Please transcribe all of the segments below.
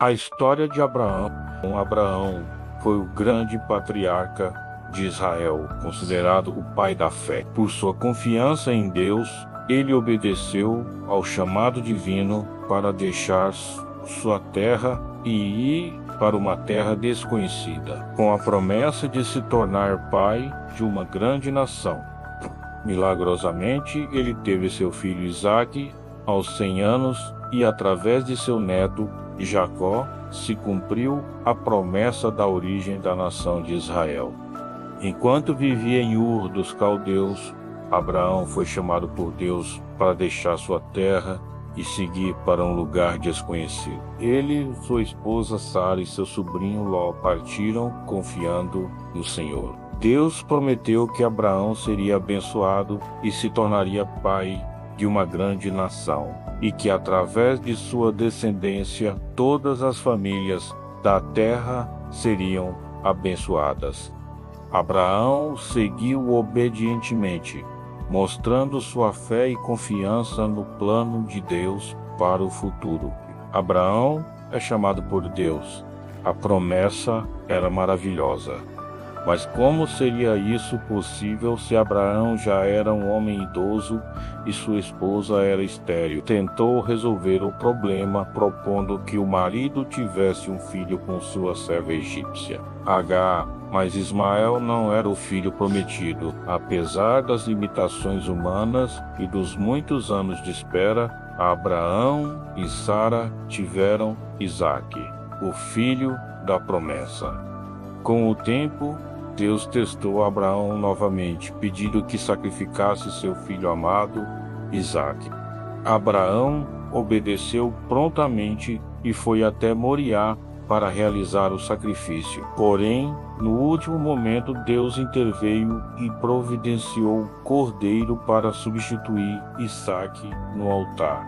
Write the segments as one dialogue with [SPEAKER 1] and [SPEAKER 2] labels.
[SPEAKER 1] A história de Abraão. Abraão foi o grande patriarca de Israel, considerado o pai da fé. Por sua confiança em Deus, ele obedeceu ao chamado divino para deixar sua terra e ir para uma terra desconhecida, com a promessa de se tornar pai de uma grande nação. Milagrosamente, ele teve seu filho Isaque aos 100 anos e, através de seu neto Jacó, se cumpriu a promessa da origem da nação de Israel. Enquanto vivia em Ur dos Caldeus, Abraão foi chamado por Deus para deixar sua terra e seguir para um lugar desconhecido. Ele, sua esposa Sara e seu sobrinho Ló partiram confiando no Senhor. Deus prometeu que Abraão seria abençoado e se tornaria pai de uma grande nação, e que através de sua descendência todas as famílias da terra seriam abençoadas. Abraão seguiu obedientemente, mostrando sua fé e confiança no plano de Deus para o futuro. Abraão é chamado por Deus. A promessa era maravilhosa. Mas como seria isso possível se Abraão já era um homem idoso e sua esposa era estéril? Tentou resolver o problema propondo que o marido tivesse um filho com sua serva egípcia, Agar, mas Ismael não era o filho prometido. Apesar das limitações humanas e dos muitos anos de espera, Abraão e Sara tiveram Isaque, o filho da promessa. Com o tempo, Deus testou Abraão novamente, pedindo que sacrificasse seu filho amado, Isaque. Abraão obedeceu prontamente e foi até Moriá para realizar o sacrifício. Porém, no último momento, Deus interveio e providenciou o cordeiro para substituir Isaque no altar.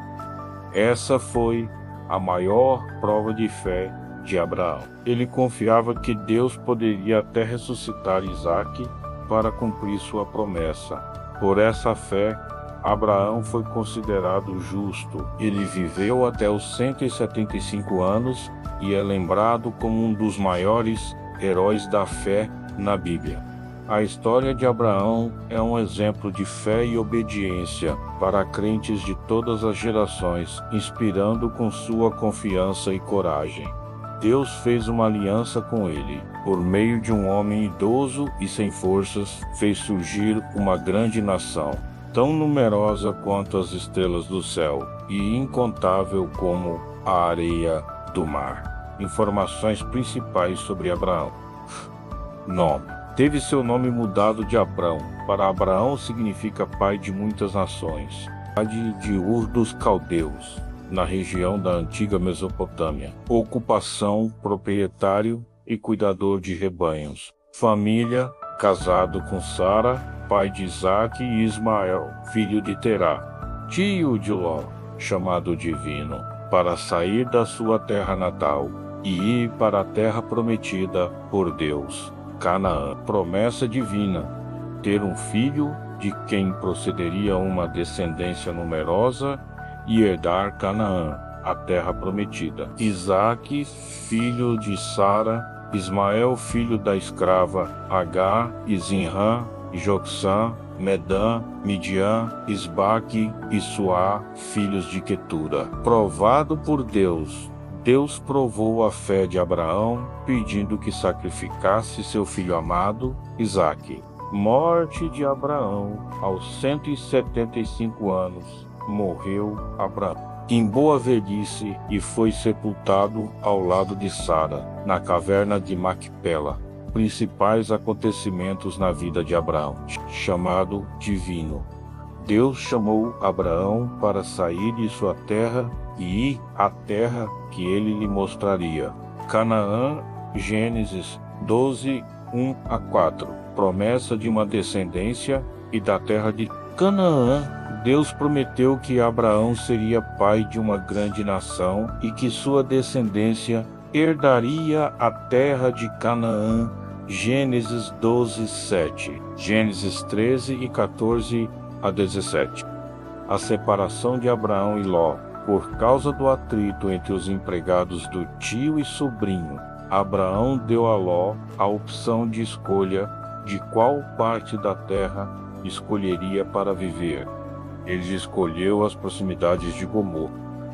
[SPEAKER 1] Essa foi a maior prova de fé de Abraão. Ele confiava que Deus poderia até ressuscitar Isaque para cumprir sua promessa. Por essa fé, Abraão foi considerado justo. Ele viveu até os 175 anos e é lembrado como um dos maiores heróis da fé na Bíblia. A história de Abraão é um exemplo de fé e obediência para crentes de todas as gerações, inspirando com sua confiança e coragem. Deus fez uma aliança com ele. Por meio de um homem idoso e sem forças, fez surgir uma grande nação, tão numerosa quanto as estrelas do céu e incontável como a areia do mar. Informações principais sobre Abraão. Nome. Teve seu nome mudado de Abrão para Abraão, significa pai de muitas nações. Cidade de Ur dos Caldeus, na região da antiga Mesopotâmia. Ocupação, proprietário e cuidador de rebanhos. Família, casado com Sara, pai de Isaque e Ismael, filho de Terá. Tio de Ló, chamado divino, para sair da sua terra natal e ir para a terra prometida por Deus, Canaã. Promessa divina, ter um filho de quem procederia uma descendência numerosa e herdar Canaã, a terra prometida. Isaque, filho de Sara, Ismael, filho da escrava Agar, e Zinrã, e Jocsã, Medã, Midian, Isbaque e Suá, filhos de Quetura. Provado por Deus, Deus provou a fé de Abraão, pedindo que sacrificasse seu filho amado, Isaque. Morte de Abraão aos 175 anos. Morreu Abraão em boa velhice e foi sepultado ao lado de Sara, na caverna de Macpela. Principais acontecimentos na vida de Abraão. Chamado divino. Deus chamou Abraão para sair de sua terra e ir à terra que ele lhe mostraria. Canaã, Gênesis 12, 1 a 4. Promessa de uma descendência e da terra de Canaã. Deus prometeu que Abraão seria pai de uma grande nação e que sua descendência herdaria a terra de Canaã. Gênesis 12, 7. Gênesis 13 e 14 a 17. A separação de Abraão e Ló. Por causa do atrito entre os empregados do tio e sobrinho, Abraão deu a Ló a opção de escolha de qual parte da terra escolheria para viver. Ele escolheu as proximidades de Gomor.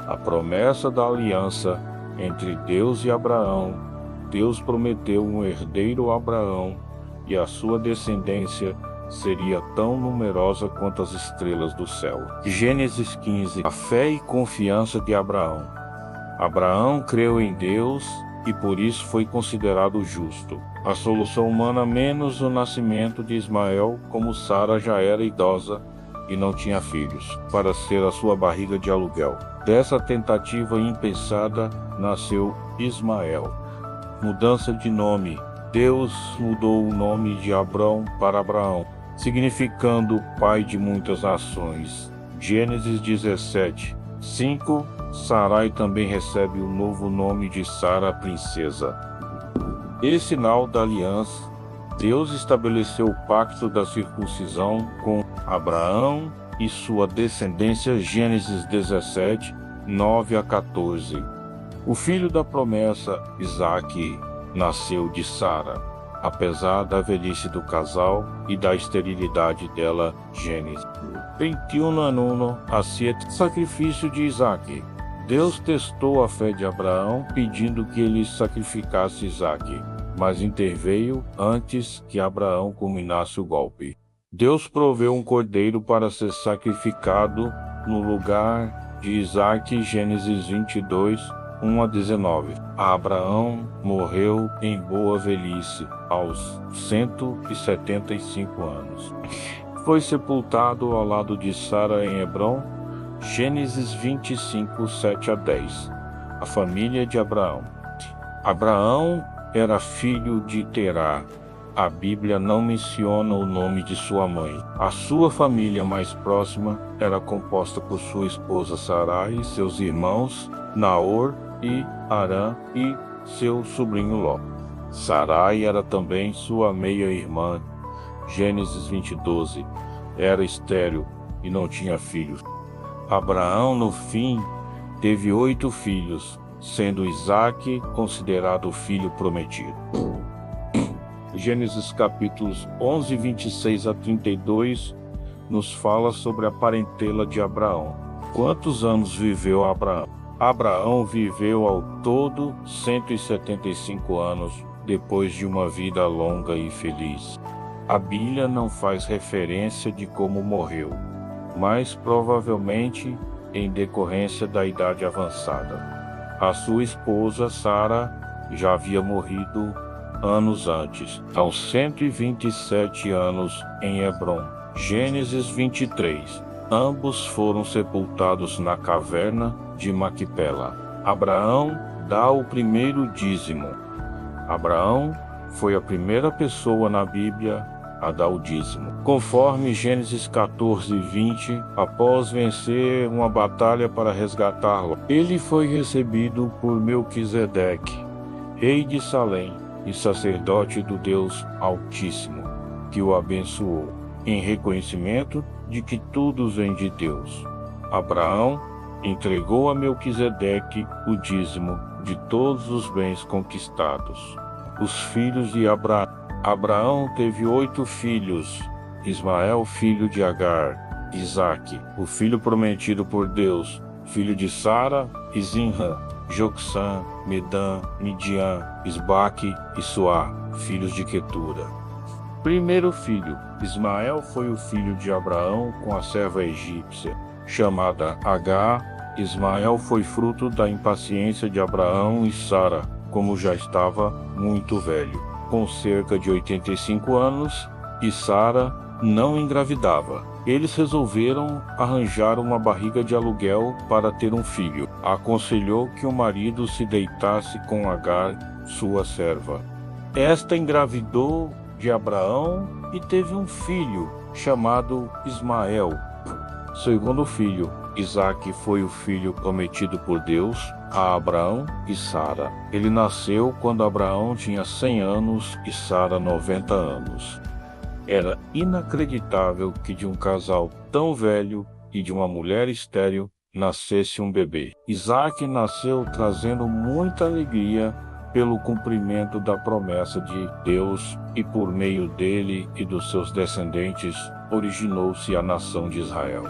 [SPEAKER 1] A promessa da aliança entre Deus e Abraão. Deus prometeu um herdeiro a Abraão, e a sua descendência seria tão numerosa quanto as estrelas do céu. Gênesis 15. A fé e confiança de Abraão. Abraão creu em Deus e por isso foi considerado justo. A solução humana menos o nascimento de Ismael, como Sara já era idosa e não tinha filhos, para ser a sua barriga de aluguel. Dessa tentativa impensada nasceu Ismael. Mudança de nome. Deus mudou o nome de Abrão para Abraão, significando pai de muitas nações. Gênesis 17, 5. Sarai também recebe o novo nome de Sara, princesa. E sinal da aliança, Deus estabeleceu o pacto da circuncisão com Abraão e sua descendência. Gênesis 17, 9 a 14. O filho da promessa, Isaque, nasceu de Sara, apesar da velhice do casal e da esterilidade dela. Gênesis 21 a 7. Sacrifício de Isaque. Deus testou a fé de Abraão, pedindo que ele sacrificasse Isaque, mas interveio antes que Abraão culminasse o golpe. Deus proveu um cordeiro para ser sacrificado no lugar de Isaque. Gênesis 22, 1 a 19. Abraão morreu em boa velhice, aos 175 anos. Foi sepultado ao lado de Sara em Hebrom. Gênesis 25, 7 a 10. A família de Abraão. Abraão era filho de Terá. A Bíblia não menciona o nome de sua mãe. A sua família mais próxima era composta por sua esposa Sarai, seus irmãos Naor e Harã e seu sobrinho Ló. Sarai era também sua meia-irmã. Gênesis 20:12. Era estéril e não tinha filhos. Abraão, no fim, teve 8 filhos, sendo Isaque considerado o filho prometido. Gênesis capítulos 11, 26 a 32 nos fala sobre a parentela de Abraão. Quantos anos viveu Abraão? Abraão viveu ao todo 175 anos, depois de uma vida longa e feliz. A Bíblia não faz referência de como morreu, mas provavelmente em decorrência da idade avançada. A sua esposa Sara já havia morrido anos antes, aos 127 anos em Hebrom. Gênesis 23. Ambos foram sepultados na caverna de Maquipela. Abraão dá o primeiro dízimo. Abraão foi a primeira pessoa na Bíblia a dar o dízimo. Conforme Gênesis 14, 20, após vencer uma batalha para resgatá-lo, ele foi recebido por Melquisedeque, rei de Salém e sacerdote do Deus Altíssimo, que o abençoou, em reconhecimento de que tudo vem de Deus. Abraão entregou a Melquisedeque o dízimo de todos os bens conquistados. Os filhos de Abraão teve 8 filhos: Ismael, filho de Agar; Isaque, o filho prometido por Deus, filho de Sara, e Zinrã; Jocsã, Medã, Midian, Isbaque e Suá, filhos de Quetura. Primeiro filho, Ismael, foi o filho de Abraão com a serva egípcia, chamada Agar. Ismael foi fruto da impaciência de Abraão e Sara, como já estava muito velho, com cerca de 85 anos, e Sara não engravidava. Eles resolveram arranjar uma barriga de aluguel para ter um filho. Aconselhou que o marido se deitasse com Agar, sua serva. Esta engravidou de Abraão e teve um filho, chamado Ismael. Segundo filho, Isaque, foi o filho prometido por Deus a Abraão e Sara. Ele nasceu quando Abraão tinha 100 anos e Sara 90 anos. Era inacreditável que de um casal tão velho e de uma mulher estéril nascesse um bebê. Isaac nasceu trazendo muita alegria pelo cumprimento da promessa de Deus, e por meio dele e dos seus descendentes originou-se a nação de Israel.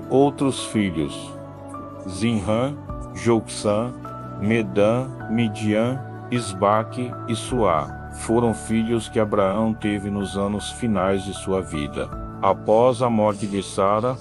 [SPEAKER 1] Outros filhos: Zinrã, Joksã, Medã, Midian, Isbaque e Suá foram filhos que Abraão teve nos anos finais de sua vida. Após a morte de Sara,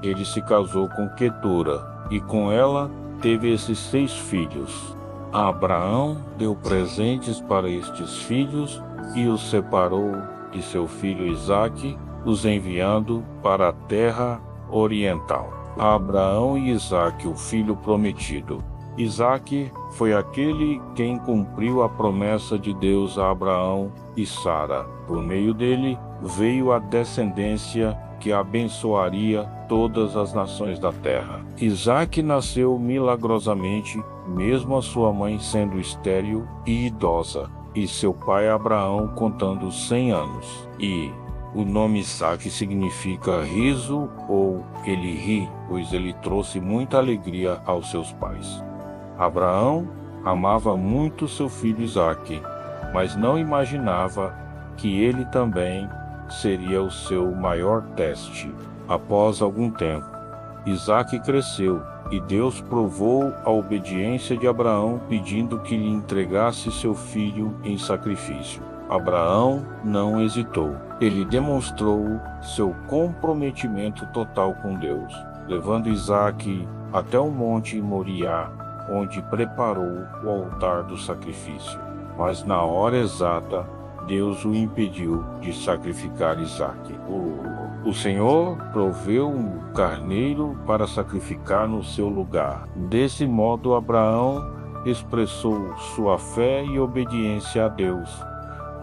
[SPEAKER 1] ele se casou com Quetura, e com ela teve esses 6 filhos. Abraão deu presentes para estes filhos e os separou de seu filho Isaque, os enviando para a terra oriental. Abraão e Isaque, o filho prometido. Isaque foi aquele quem cumpriu a promessa de Deus a Abraão e Sara. Por meio dele veio a descendência que abençoaria todas as nações da terra. Isaque nasceu milagrosamente, mesmo a sua mãe sendo estéril e idosa, e seu pai Abraão contando 100 anos. E o nome Isaque significa riso, ou ele ri, pois ele trouxe muita alegria aos seus pais. Abraão amava muito seu filho Isaque, mas não imaginava que ele também seria o seu maior teste. Após algum tempo, Isaque cresceu, e Deus provou a obediência de Abraão, pedindo que lhe entregasse seu filho em sacrifício. Abraão não hesitou. Ele demonstrou seu comprometimento total com Deus, levando Isaque até o monte Moriá, onde preparou o altar do sacrifício. Mas na hora exata, Deus o impediu de sacrificar Isaque. O Senhor proveu um carneiro para sacrificar no seu lugar. Desse modo, Abraão expressou sua fé e obediência a Deus.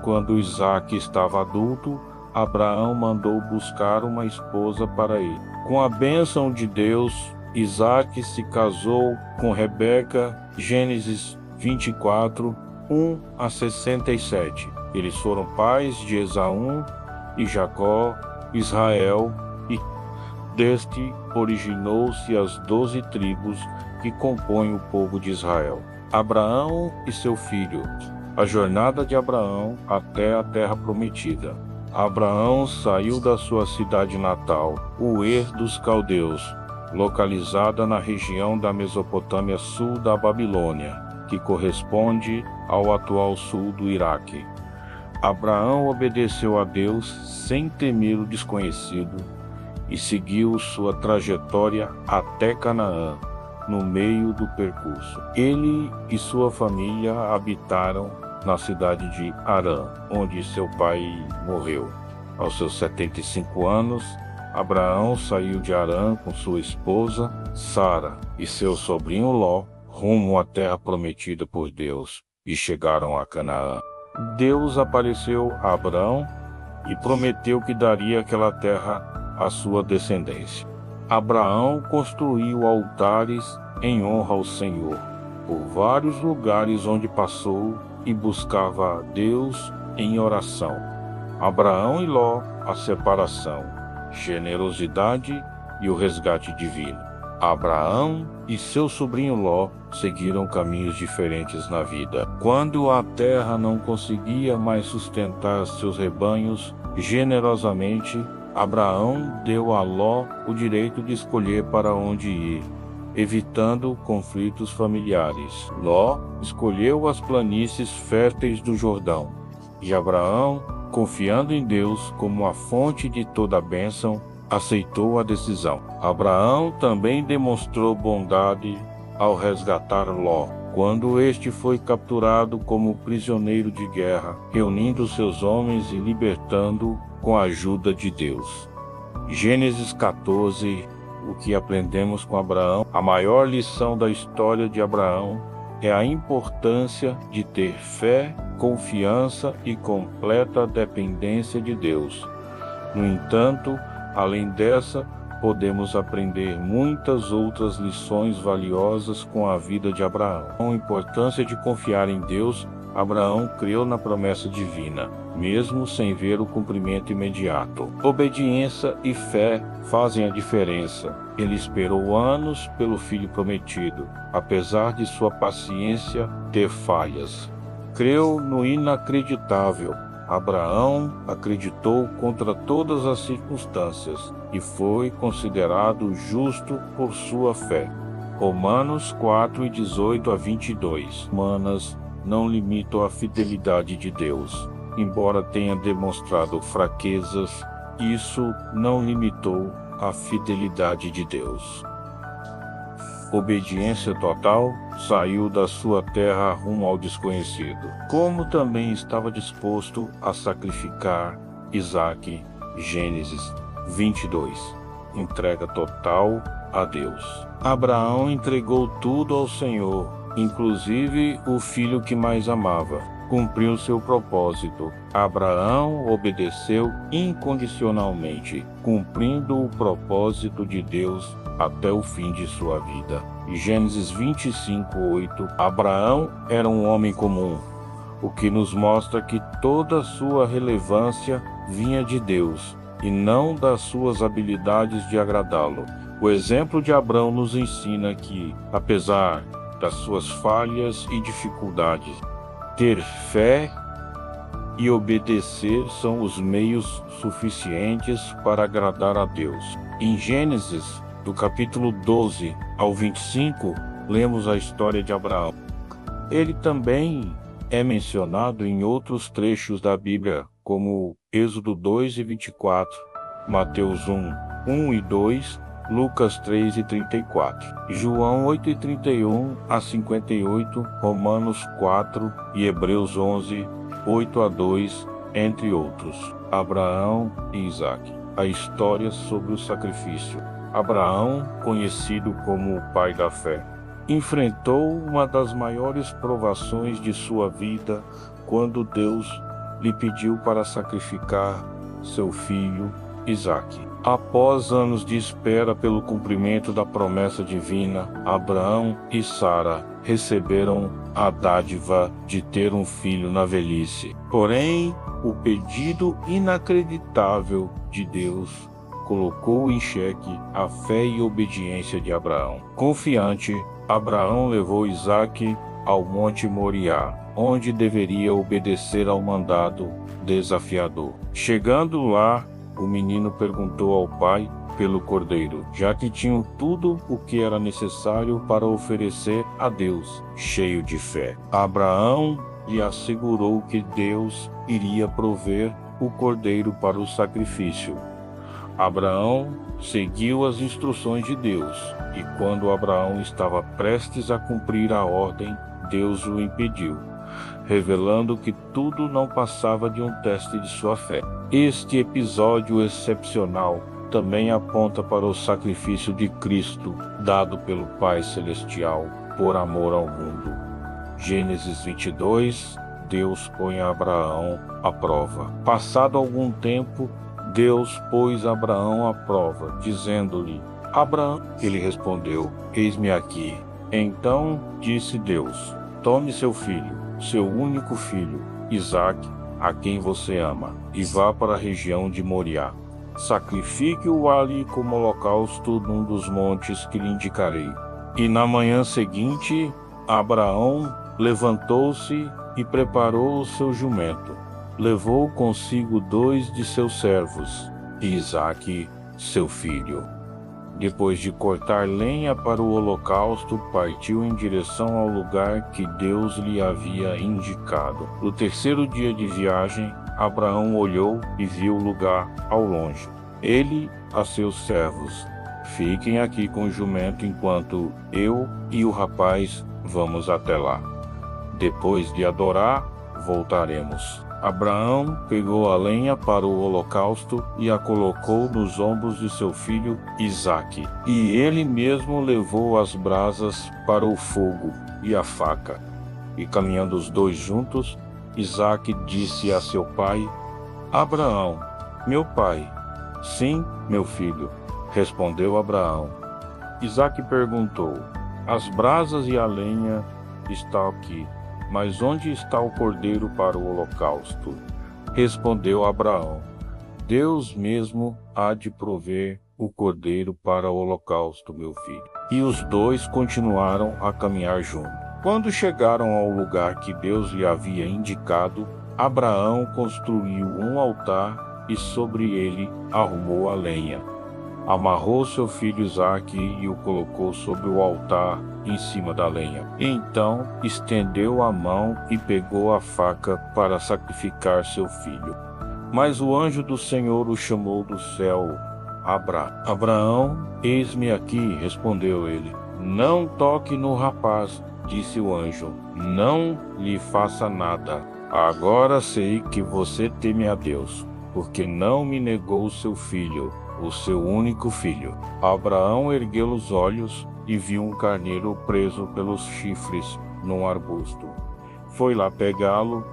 [SPEAKER 1] Quando Isaque estava adulto, Abraão mandou buscar uma esposa para ele. Com a bênção de Deus, Isaque se casou com Rebeca. Gênesis 24, 1-67. Eles foram pais de Esaú e Jacó, Israel, e deste originou-se as 12 tribos que compõem o povo de Israel. Abraão e seu filho. A jornada de Abraão até a terra prometida. Abraão saiu da sua cidade natal, Ur dos Caldeus, localizada na região da Mesopotâmia sul da Babilônia, que corresponde ao atual sul do Iraque. Abraão obedeceu a Deus sem temer o desconhecido e seguiu sua trajetória até Canaã, no meio do percurso. Ele e sua família habitaram na cidade de Harã, onde seu pai morreu. Aos seus 75 anos, Abraão saiu de Harã com sua esposa, Sara, e seu sobrinho Ló, rumo à terra prometida por Deus, e chegaram a Canaã. Deus apareceu a Abraão e prometeu que daria aquela terra à sua descendência. Abraão construiu altares em honra ao Senhor por vários lugares onde passou e buscava a Deus em oração. Abraão e Ló, a separação, generosidade e o resgate divino. Abraão e seu sobrinho Ló seguiram caminhos diferentes na vida. Quando a terra não conseguia mais sustentar seus rebanhos, generosamente, Abraão deu a Ló o direito de escolher para onde ir, evitando conflitos familiares. Ló escolheu as planícies férteis do Jordão, e Abraão, confiando em Deus como a fonte de toda a bênção, aceitou a decisão. Abraão também demonstrou bondade ao resgatar Ló, quando este foi capturado como prisioneiro de guerra, reunindo seus homens e libertando-o com a ajuda de Deus. Gênesis 14. O que aprendemos com Abraão? A maior lição da história de Abraão é a importância de ter fé, confiança e completa dependência de Deus. No entanto, além dessa, podemos aprender muitas outras lições valiosas com a vida de Abraão. A importância de confiar em Deus Abraão creu na promessa divina, mesmo sem ver o cumprimento imediato. Obediência e fé fazem a diferença. Ele esperou anos pelo filho prometido, apesar de sua paciência ter falhas. Creu no inacreditável. Abraão acreditou contra todas as circunstâncias e foi considerado justo por sua fé. Romanos 4:18-22. Romanas não limitam a fidelidade de Deus. Embora tenha demonstrado fraquezas, isso não limitou a fidelidade de Deus. Obediência total, saiu da sua terra rumo ao desconhecido, como também estava disposto a sacrificar Isaque. Gênesis 22. Entrega total a Deus. Abraão entregou tudo ao Senhor, inclusive o filho que mais amava. Cumpriu seu propósito. Abraão obedeceu incondicionalmente, cumprindo o propósito de Deus até o fim de sua vida. Gênesis 25:8. Abraão era um homem comum, o que nos mostra que toda sua relevância vinha de Deus e não das suas habilidades de agradá-lo. O exemplo de Abraão nos ensina que, apesar das suas falhas e dificuldades, ter fé e obedecer são os meios suficientes para agradar a Deus. Em Gênesis, do capítulo 12 ao 25, lemos a história de Abraão. Ele também é mencionado em outros trechos da Bíblia, como Êxodo 2:24, Mateus 1:1 e 2, Lucas 3:34, João 8:31-58, Romanos 4 e Hebreus 11:8-2, entre outros. Abraão e Isaque. A história sobre o sacrifício. Abraão, conhecido como o pai da fé, enfrentou uma das maiores provações de sua vida quando Deus lhe pediu para sacrificar seu filho Isaque. Após anos de espera pelo cumprimento da promessa divina, Abraão e Sara receberam a dádiva de ter um filho na velhice. Porém, o pedido inacreditável de Deus colocou em xeque a fé e obediência de Abraão. Confiante, Abraão levou Isaque ao Monte Moriá, onde deveria obedecer ao mandado desafiador. Chegando lá, o menino perguntou ao pai pelo cordeiro, já que tinham tudo o que era necessário para oferecer a Deus, cheio de fé. Abraão lhe assegurou que Deus iria prover o cordeiro para o sacrifício. Abraão seguiu as instruções de Deus, e quando Abraão estava prestes a cumprir a ordem, Deus o impediu, revelando que tudo não passava de um teste de sua fé. Este episódio excepcional também aponta para o sacrifício de Cristo dado pelo Pai Celestial por amor ao mundo. Gênesis 22, Deus põe Abraão à prova. Passado algum tempo, Deus pôs Abraão à prova, dizendo-lhe: Abraão. Ele respondeu: Eis-me aqui. Então disse Deus: Tome seu filho, seu único filho, Isaque, a quem você ama, e vá para a região de Moriá. Sacrifique-o ali como holocausto num dos montes que lhe indicarei. E na manhã seguinte, Abraão levantou-se e preparou o seu jumento. Levou consigo 2 de seus servos, e Isaque, seu filho. Depois de cortar lenha para o holocausto, partiu em direção ao lugar que Deus lhe havia indicado. No terceiro dia de viagem, Abraão olhou e viu o lugar ao longe. Ele a seus servos: Fiquem aqui com o jumento enquanto eu e o rapaz vamos até lá. Depois de adorar, voltaremos. Abraão pegou a lenha para o holocausto e a colocou nos ombros de seu filho Isaque. E ele mesmo levou as brasas para o fogo e a faca. E caminhando os dois juntos, Isaque disse a seu pai: Abraão, meu pai. Sim, meu filho, respondeu Abraão. Isaque perguntou: As brasas e a lenha estão aqui, Mas onde está o cordeiro para o holocausto? Respondeu Abraão: Deus mesmo há de prover o cordeiro para o holocausto, meu filho. E os dois continuaram a caminhar juntos. Quando chegaram ao lugar que Deus lhe havia indicado, Abraão construiu um altar e sobre ele arrumou a lenha. Amarrou seu filho Isaque e o colocou sobre o altar em cima da lenha. Então estendeu a mão e pegou a faca para sacrificar seu filho. Mas o anjo do Senhor o chamou do céu: Abraão, eis-me aqui, respondeu ele. Não toque no rapaz, disse o anjo, não lhe faça nada. Agora sei que você teme a Deus, porque não me negou seu filho, o seu único filho. Abraão ergueu os olhos e viu um carneiro preso pelos chifres num arbusto. Foi lá pegá-lo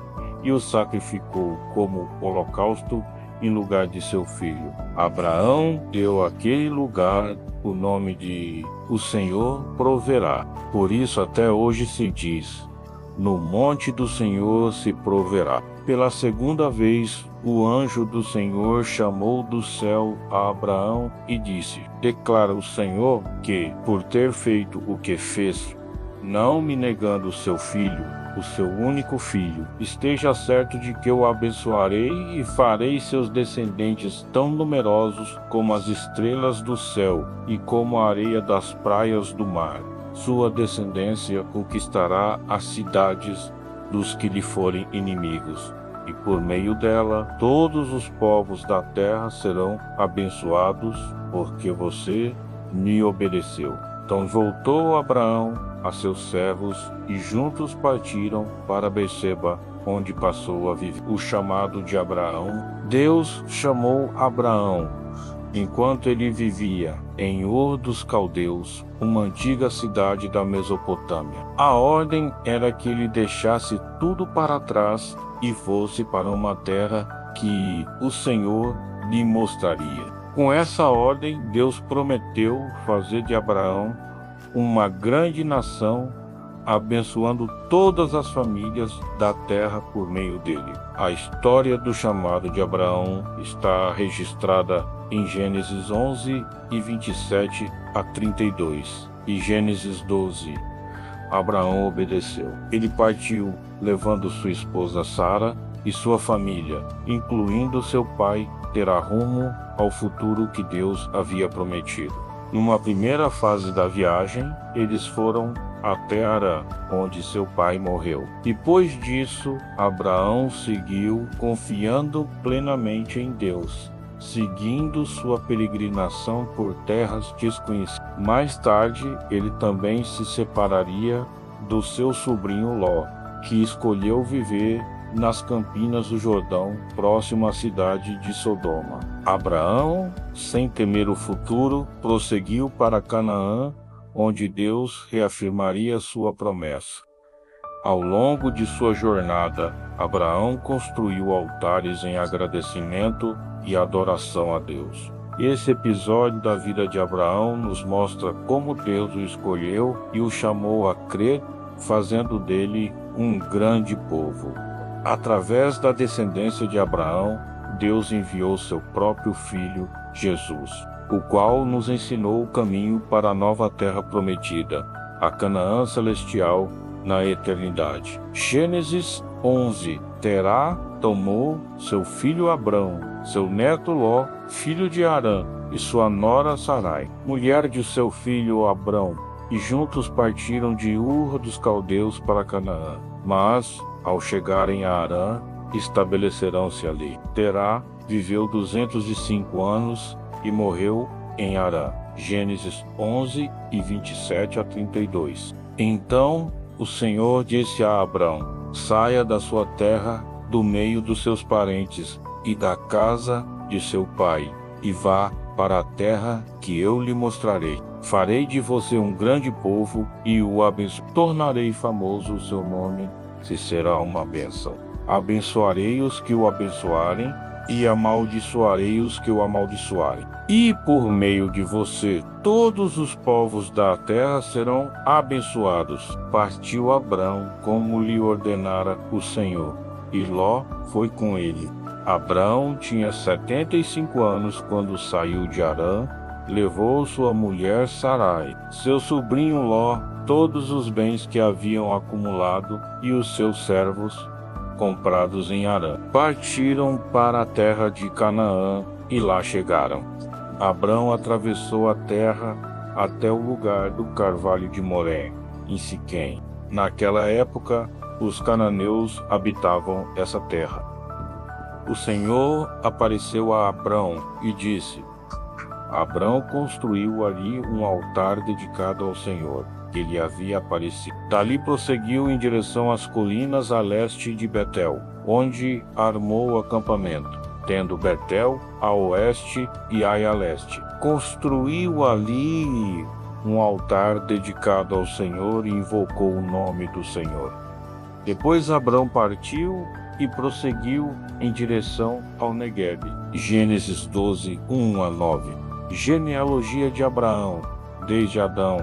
[SPEAKER 1] e o sacrificou como holocausto em lugar de seu filho. Abraão deu àquele lugar o nome de O Senhor Proverá. Por isso até hoje se diz: no monte do Senhor se proverá. Pela segunda vez, o anjo do Senhor chamou do céu a Abraão e disse: declara o Senhor que, por ter feito o que fez, não me negando seu filho, o seu único filho, esteja certo de que o abençoarei e farei seus descendentes tão numerosos como as estrelas do céu e como a areia das praias do mar. Sua descendência conquistará as cidades dos que lhe forem inimigos, e por meio dela todos os povos da terra serão abençoados, porque você me obedeceu. Então voltou Abraão a seus servos e juntos partiram para Berseba, onde passou a viver. O chamado de Abraão. Deus chamou Abraão enquanto ele vivia em Ur dos Caldeus, uma antiga cidade da Mesopotâmia. A ordem era que ele deixasse tudo para trás e fosse para uma terra que o Senhor lhe mostraria. Com essa ordem, Deus prometeu fazer de Abraão uma grande nação, abençoando todas as famílias da terra por meio dele. A história do chamado de Abraão está registrada em Gênesis 11 e 27 a 32 e Gênesis 12. Abraão obedeceu. Ele partiu, levando sua esposa Sara e sua família, incluindo seu pai, terá rumo ao futuro que Deus havia prometido. Numa primeira fase da viagem, eles foram até Harã, onde seu pai morreu. Depois disso, Abraão seguiu confiando plenamente em Deus, seguindo sua peregrinação por terras desconhecidas. Mais tarde, ele também se separaria do seu sobrinho Ló, que escolheu viver nas campinas do Jordão, próximo à cidade de Sodoma. Abraão, sem temer o futuro, prosseguiu para Canaã, onde Deus reafirmaria sua promessa. Ao longo de sua jornada, Abraão construiu altares em agradecimento e adoração a Deus. Esse episódio da vida de Abraão nos mostra como Deus o escolheu e o chamou a crer, fazendo dele um grande povo. Através da descendência de Abraão, Deus enviou seu próprio Filho, Jesus, o qual nos ensinou o caminho para a nova terra prometida, a Canaã celestial na eternidade. Gênesis 11. Terá tomou seu filho Abrão, seu neto Ló, filho de Harã, e sua nora Sarai, mulher de seu filho Abrão, e juntos partiram de Ur dos Caldeus para Canaã. Mas, ao chegarem a Harã, estabelecerão-se ali. Terá viveu 205 anos e morreu em Harã. Gênesis 11 e 27 a 32. Então o Senhor disse a Abrão: saia da sua terra, do meio dos seus parentes e da casa de seu pai, e vá para a terra que eu lhe mostrarei. Farei de você um grande povo e o abençoarei. Tornarei famoso o seu nome, se será uma bênção. Abençoarei os que o abençoarem, e amaldiçoarei os que o amaldiçoarem. E por meio de você, todos os povos da terra serão abençoados. Partiu Abrão, como lhe ordenara o Senhor, e Ló foi com ele. Abrão tinha 75 anos quando saiu de Harã, levou sua mulher Sarai, seu sobrinho Ló, todos os bens que haviam acumulado e os seus servos comprados em Harã. Partiram para a terra de Canaã e lá chegaram. Abrão atravessou a terra até o lugar do carvalho de Moré, em Siquém. Naquela época, os cananeus habitavam essa terra. O Senhor apareceu a Abrão e disse: Abrão construiu ali um altar dedicado ao Senhor, que lhe havia aparecido. Dali prosseguiu em direção às colinas a leste de Betel, onde armou o acampamento, tendo Betel a oeste e Ai a leste. Construiu ali um altar dedicado ao Senhor e invocou o nome do Senhor. Depois Abrão partiu e prosseguiu em direção ao Negueb. Gênesis 12, 1 a 9. Genealogia de Abraão. Desde Adão,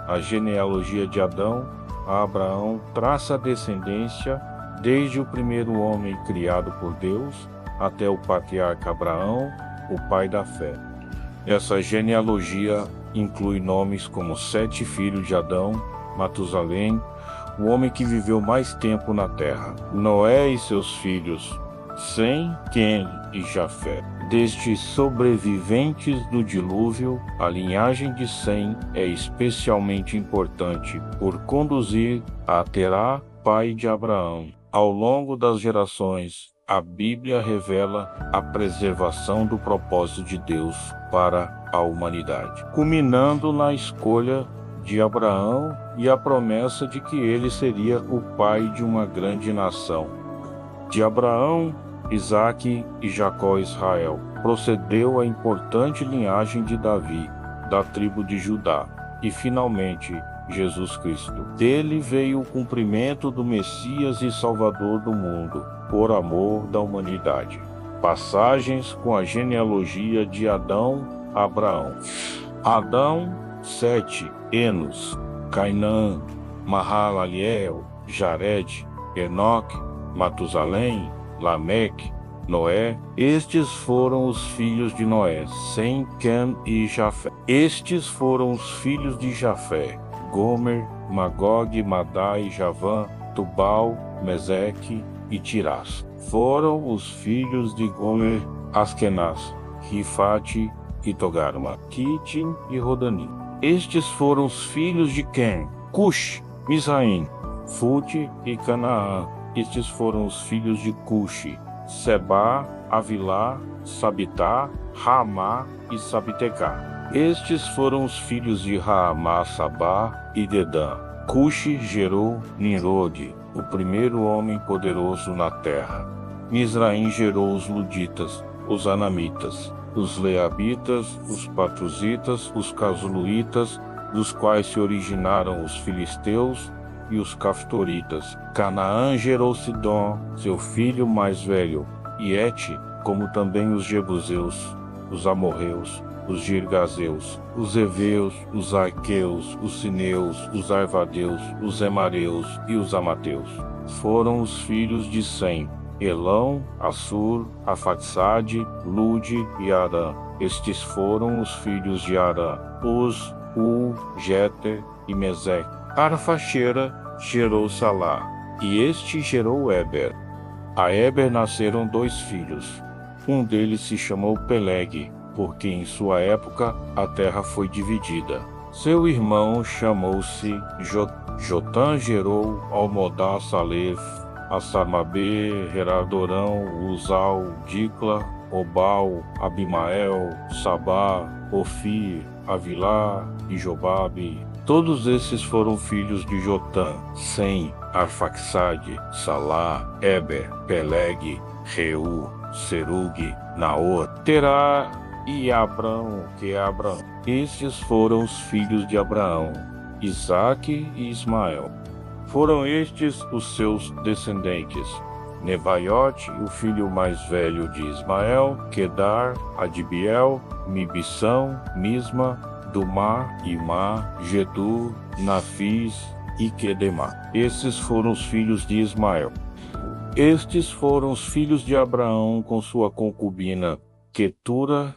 [SPEAKER 1] a genealogia de Adão a Abraão traça a descendência desde o primeiro homem criado por Deus até o patriarca Abraão, o pai da fé. Essa genealogia inclui nomes como 7 filhos de Adão, Matusalém, o homem que viveu mais tempo na terra, Noé e seus filhos, Sem, Quem e Jafé. Destes sobreviventes do dilúvio, a linhagem de Sem é especialmente importante por conduzir a Terá, pai de Abraão. Ao longo das gerações, a Bíblia revela a preservação do propósito de Deus para a humanidade, culminando na escolha de Abraão e a promessa de que ele seria o pai de uma grande nação. De Abraão, Isaque e Jacó Israel procedeu a importante linhagem de Davi, da tribo de Judá, e finalmente Jesus Cristo. Dele veio o cumprimento do Messias e Salvador do mundo, por amor da humanidade. Passagens com a genealogia de Adão a Abraão. Adão, 7, Enos, Cainã, Mahalaliel, Jared, Enoque, Matusalém, Lameque, Noé. Estes foram os filhos de Noé, Sem, Quem e Jafé. Estes foram os filhos de Jafé, Gomer, Magog, Madai, Javã, Tubal, Meseque e Tirás. Foram os filhos de Gomer, Askenaz, Rifate e Togarma, Quitim e Rodanim. Estes foram os filhos de Quem, Cush, Misraim, Fute e Canaã. Estes foram os filhos de Cushi, Sebá, Avilá, Sabitá, Ramá e Sabitecá. Estes foram os filhos de Raamá, Sabá e Dedã. Cushi gerou Nimrode, o primeiro homem poderoso na terra. Misraim gerou os Luditas, os Anamitas, os Leabitas, os Patruzitas, os Casluítas, dos quais se originaram os Filisteus e os Caftoritas. Canaã gerou Sidom, seu filho mais velho, e Et, como também os Jebuseus, os Amorreus, os Girgazeus, os Eveus, os Arqueus, os Sineus, os Arvadeus, os Emareus e os Amateus. Foram os filhos de Sem, Elão, Assur, Afaxade, Lude e Arã. Estes foram os filhos de Arã, Uz, Jeter e Meseque. Arfaxera gerou Salá, e este gerou Eber. A Eber nasceram 2 filhos. Um deles se chamou Peleg, porque em sua época a terra foi dividida. Seu irmão chamou-se Jotã, gerou Almodá, Salef, Assarmabê, Herardorão, Uzal, Dicla, Obal, Abimael, Sabá, Ofir, Avilá e Jobabe. Todos esses foram filhos de Jotã, Sem, Arfaxade, Salá, Eber, Peleg, Reu, Serug, Naor, Terá e Abrão, que é Abraão. Estes foram os filhos de Abraão, Isaque e Ismael. Foram estes os seus descendentes. Nebaiote, o filho mais velho de Ismael, Quedar, Adibiel, Mibissão, Misma, Dumá, Imá, Gedur, Nafis e Quedemá. Esses foram os filhos de Ismael. Estes foram os filhos de Abraão com sua concubina Quetura,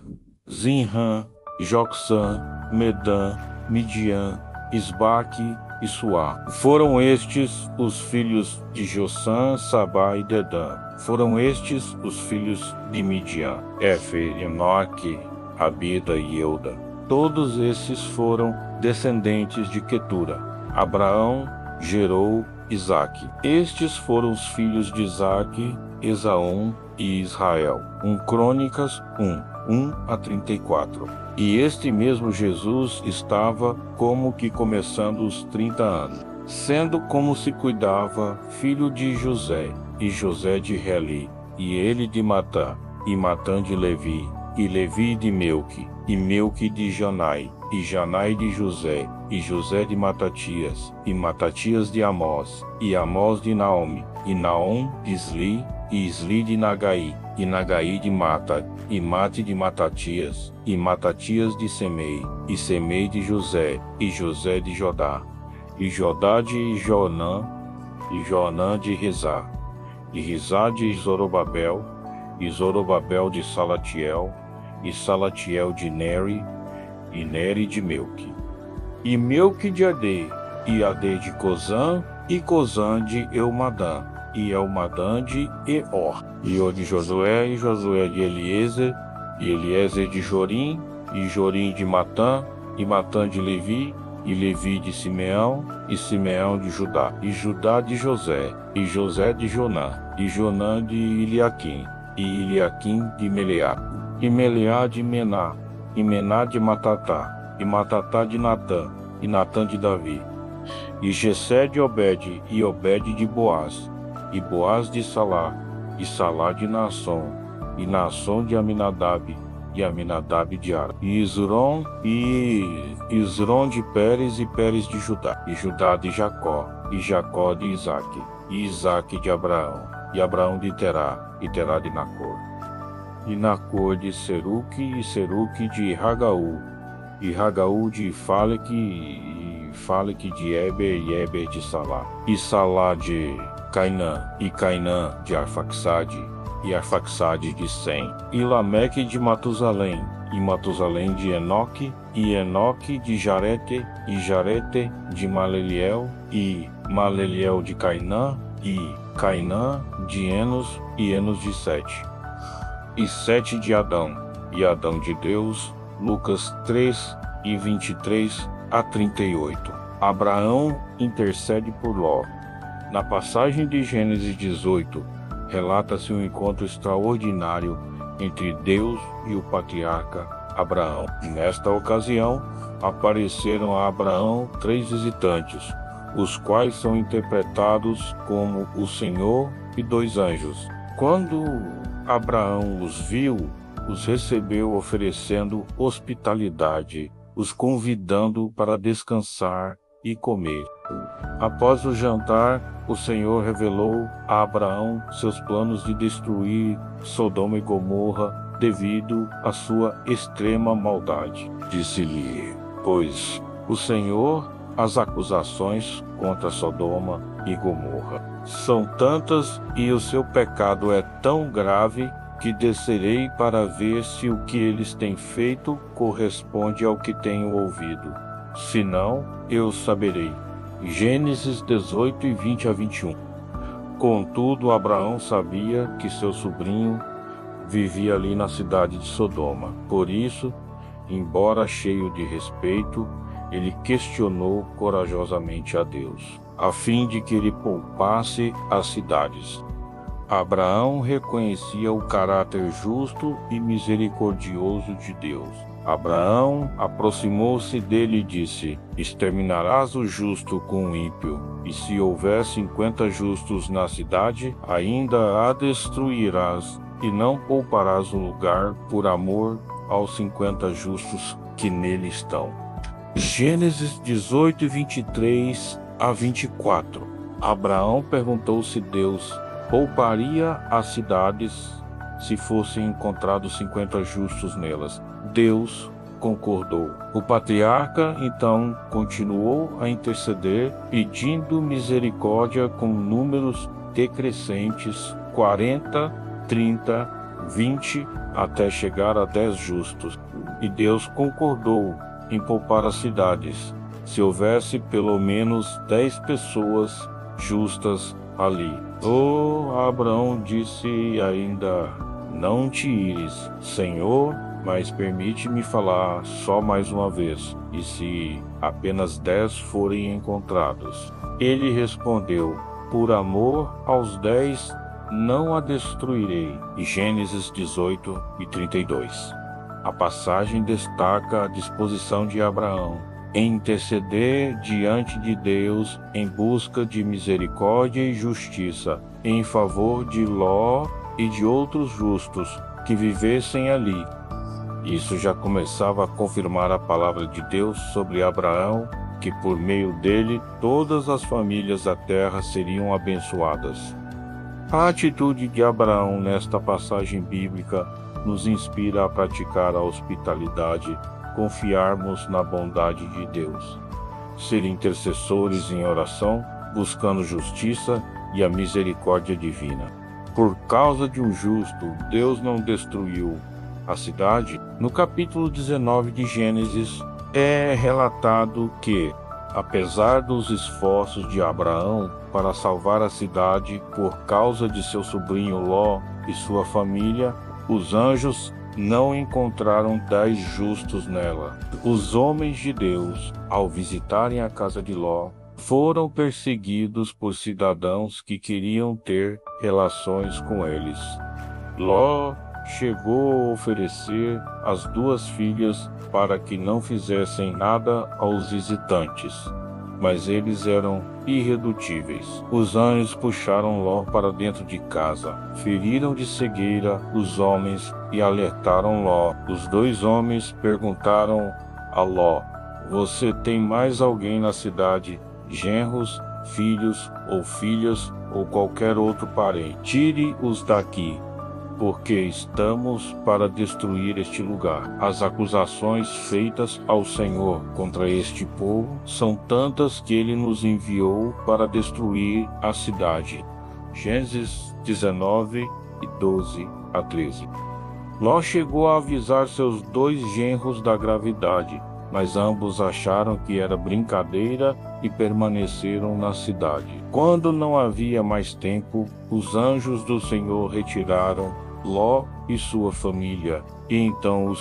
[SPEAKER 1] Zinrã, Jocsã, Medã, Midian, Isbaque e Suá. Foram estes os filhos de Jossã, Sabá e Dedã. Foram estes os filhos de Midian, Éfer, Enoque, Abida e Euda. Todos esses foram descendentes de Quetura. Abraão gerou Isaque. Estes foram os filhos de Isaque, Esaú e Israel. 1 Crônicas 1:1-34. E este mesmo Jesus estava como que começando os 30 anos, sendo como se cuidava, filho de José, e José de Heli, e ele de Matã, e Matã de Levi, e Levi de Melque, e Melque de Janai, e Janai de José, e José de Matatias, e Matatias de Amós, e Amós de Naome, e Naom de Isli, e Isli de Nagai, e Nagai de Mata, e Mate de Matatias, e Matatias de Semei, e Semei de José, e José de Jodá, e Jodá de Joanã, e Joanã de Rizá, e Rizá de Zorobabel, e Zorobabel de Salatiel, e Salatiel de Neri, e Neri de Melque, e Melque de Adê, e Adê de Cozã, e Cozã de Elmadã, e Elmadã de Eor, e O de Josué, e Josué de Eliezer, e Eliezer de Jorim, e Jorim de Matã, e Matã de Levi, e Levi de Simeão, e Simeão de Judá, e Judá de José, e José de Jonã, e Jonã de Eliaquim, e Eliaquim de Meleá, e Meleá de Mená, e Mená de Matatá, e Matatá de Natã, e Natã de Davi, e Jessé de Obed, e Obed de Boaz, e Boaz de Salá, e Salá de Naasson, e Naasson de Aminadab, e Aminadab de Ara, e Isrom de Pérez, e Pérez de Judá, e Judá de Jacó, e Jacó de Isaque, e Isaque de Abraão, e Abraão de Terá, e Terá de Nacor, e Nacor de Seruque, e Seruque de Ragaú, e Ragaú de Faleque, e Faleque de Eber, e Eber de Salá, e Salá de Cainã, e Cainã de Arfaxade, e Arfaxade de Sem, e Lameque de Matusalém, e Matusalém de Enoque, e Enoque de Jarete, e Jarete de Maleliel, e Maleliel de Cainã, e Cainã de Enos, e Enos de Sete, e Sete de Adão, e Adão de Deus. Lucas 3:23-38. Abraão intercede por Ló. Na passagem de Gênesis 18, relata-se um encontro extraordinário entre Deus e o patriarca Abraão. Nesta ocasião, apareceram a Abraão 3 visitantes, os quais são interpretados como o Senhor e 2 anjos. Quando Abraão os viu, os recebeu oferecendo hospitalidade, os convidando para descansar e comer. Após o jantar, o Senhor revelou a Abraão seus planos de destruir Sodoma e Gomorra devido à sua extrema maldade. Disse-lhe, pois, o Senhor, as acusações contra Sodoma e Gomorra são tantas e o seu pecado é tão grave que descerei para ver se o que eles têm feito corresponde ao que tenho ouvido. Se não, eu saberei. Gênesis 18:20-21. Contudo, Abraão sabia que seu sobrinho vivia ali na cidade de Sodoma. Por isso, embora cheio de respeito, ele questionou corajosamente a Deus, a fim de que ele poupasse as cidades. Abraão reconhecia o caráter justo e misericordioso de Deus. Abraão aproximou-se dele e disse: exterminarás o justo com o ímpio, e se houver 50 justos na cidade, ainda a destruirás, e não pouparás o lugar por amor aos 50 justos que nele estão. Gênesis 18:23-24. Abraão perguntou se Deus pouparia as cidades se fossem encontrados 50 justos nelas. Deus concordou. O patriarca, então, continuou a interceder, pedindo misericórdia com números decrescentes, 40, 30, 20, até chegar a 10 justos. E Deus concordou em poupar as cidades, se houvesse pelo menos 10 pessoas justas ali. Abraão disse ainda: não te ires, Senhor, mas permite-me falar só mais uma vez, e se apenas 10 forem encontrados? Ele respondeu: por amor aos 10 não a destruirei. E Gênesis 18 e 32. A passagem destaca a disposição de Abraão em interceder diante de Deus em busca de misericórdia e justiça, em favor de Ló e de outros justos que vivessem ali. Isso já começava a confirmar a palavra de Deus sobre Abraão, que por meio dele todas as famílias da terra seriam abençoadas. A atitude de Abraão nesta passagem bíblica nos inspira a praticar a hospitalidade, confiarmos na bondade de Deus, ser intercessores em oração, buscando justiça e a misericórdia divina. Por causa de um justo, Deus não destruiu a cidade. No capítulo 19 de Gênesis, é relatado que, apesar dos esforços de Abraão para salvar a cidade por causa de seu sobrinho Ló e sua família, os anjos não encontraram 10 justos nela. Os homens de Deus, ao visitarem a casa de Ló, foram perseguidos por cidadãos que queriam ter relações com eles. Ló chegou a oferecer as 2 filhas para que não fizessem nada aos visitantes, mas eles eram irredutíveis. Os anjos puxaram Ló para dentro de casa, feriram de cegueira os homens e alertaram Ló. Os 2 homens perguntaram a Ló: você tem mais alguém na cidade, genros, filhos ou filhas ou qualquer outro parente? Tire-os daqui, porque estamos para destruir este lugar. As acusações feitas ao Senhor contra este povo são tantas que ele nos enviou para destruir a cidade. Gênesis 19 e 12 a 13. Ló chegou a avisar seus 2 genros da gravidade, mas ambos acharam que era brincadeira e permaneceram na cidade. Quando não havia mais tempo, os anjos do Senhor retiraram Ló e sua família, e então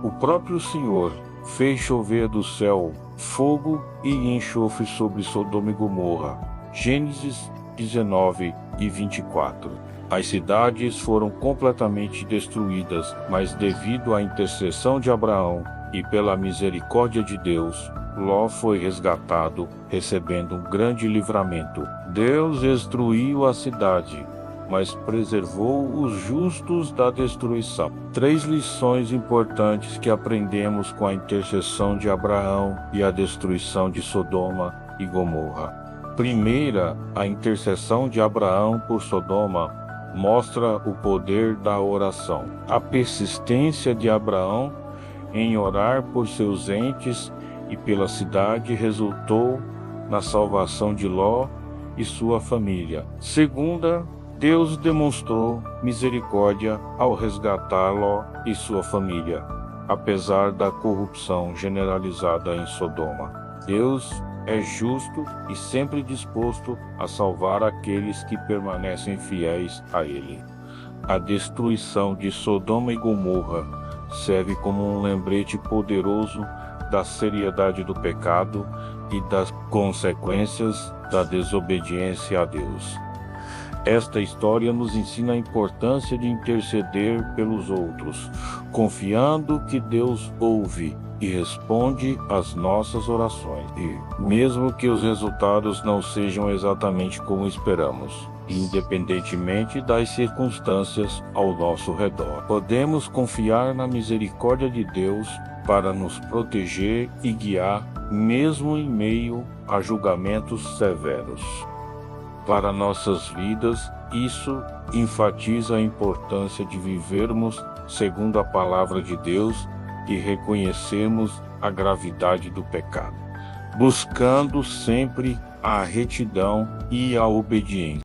[SPEAKER 1] o próprio Senhor, fez chover do céu fogo e enxofre sobre Sodoma e Gomorra. Gênesis 19 e 24. As cidades foram completamente destruídas, mas devido à intercessão de Abraão e pela misericórdia de Deus, Ló foi resgatado, recebendo um grande livramento. Deus destruiu a cidade, mas preservou os justos da destruição. 3 lições importantes que aprendemos com a intercessão de Abraão e a destruição de Sodoma e Gomorra. Primeira, a intercessão de Abraão por Sodoma mostra o poder da oração. A persistência de Abraão em orar por seus entes e pela cidade resultou na salvação de Ló e sua família. Segunda, Deus demonstrou misericórdia ao resgatar Ló e sua família, apesar da corrupção generalizada em Sodoma. Deus é justo e sempre disposto a salvar aqueles que permanecem fiéis a Ele. A destruição de Sodoma e Gomorra serve como um lembrete poderoso da seriedade do pecado e das consequências da desobediência a Deus. Esta história nos ensina a importância de interceder pelos outros, confiando que Deus ouve e responde às nossas orações, e mesmo que os resultados não sejam exatamente como esperamos, independentemente das circunstâncias ao nosso redor. Podemos confiar na misericórdia de Deus para nos proteger e guiar, mesmo em meio a julgamentos severos. Para nossas vidas Isso enfatiza a importância de vivermos segundo a palavra de Deus e reconhecermos a gravidade do pecado, buscando sempre a retidão e a obediência.